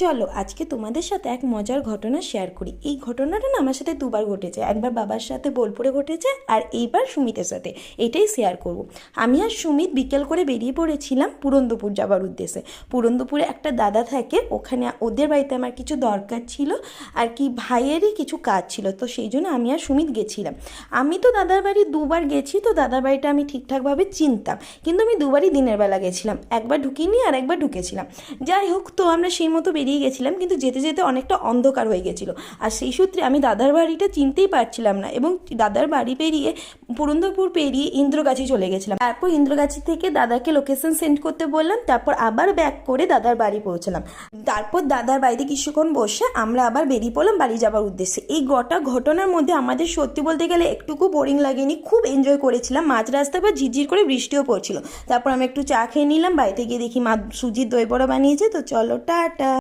চলো আজকে তোমাদের সাথে এক মজার ঘটনা শেয়ার করি। এই ঘটনাটা না আমার সাথে দুবার ঘটেছে, একবার বাবার সাথে বোলপুরে ঘটেছে আর এইবার সুমিতের সাথে। এটাই শেয়ার করব। আমি আর সুমিত বিকেল করে বেরিয়ে পড়েছিলাম পুরন্দপুর যাবার উদ্দেশ্যে। পুরন্দপুরে একটা দাদা থাকে, ওখানে ওদের বাড়িতে আমার কিছু দরকার ছিল আর কি, ভাইয়েরই কিছু কাজ ছিল, তো সেই জন্য আমি আর সুমিত গেছিলাম। আমি তো দাদার বাড়ি দুবার গেছি, তো দাদার বাড়িটা আমি ঠিকঠাকভাবে চিনতাম, কিন্তু আমি দুবারই দিনের বেলা গেছিলাম, একবার ঢুকিনি আর একবার ঢুকেছিলাম। যাই হোক, তো আমরা সেই মতো বেরিয়ে গেছিলাম, কিন্তু যেতে যেতে অনেকটা অন্ধকার হয়ে গেছিলো, আর সেই সূত্রে আমি দাদার বাড়িটা চিনতেই পারছিলাম না, এবং দাদার বাড়ি পেরিয়ে পুরন্দরপুর পেরিয়ে ইন্দ্রগাছি চলে গেছিলাম। তারপর ইন্দ্রগাছি থেকে দাদাকে লোকেশন সেন্ড করতে বললাম, তারপর আবার ব্যাক করে দাদার বাড়ি পৌঁছলাম। তারপর দাদার বাড়িতে কিছুক্ষণ বসে আমরা আবার বেরিয়ে পড়লাম বাড়ি যাওয়ার উদ্দেশ্যে। এই গোটা ঘটনার মধ্যে আমাদের সত্যি বলতে গেলে একটুকু বোরিং লাগেনি, খুব এনজয় করেছিলাম। মাঝ রাস্তায় বা ঝিরঝির করে বৃষ্টিও পড়ছিল। তারপর আমি একটু চা খেয়ে নিলাম, বাড়িতে গিয়ে দেখি মা সুজির দই বড়া বানিয়েছে। তো চলো, টাটা।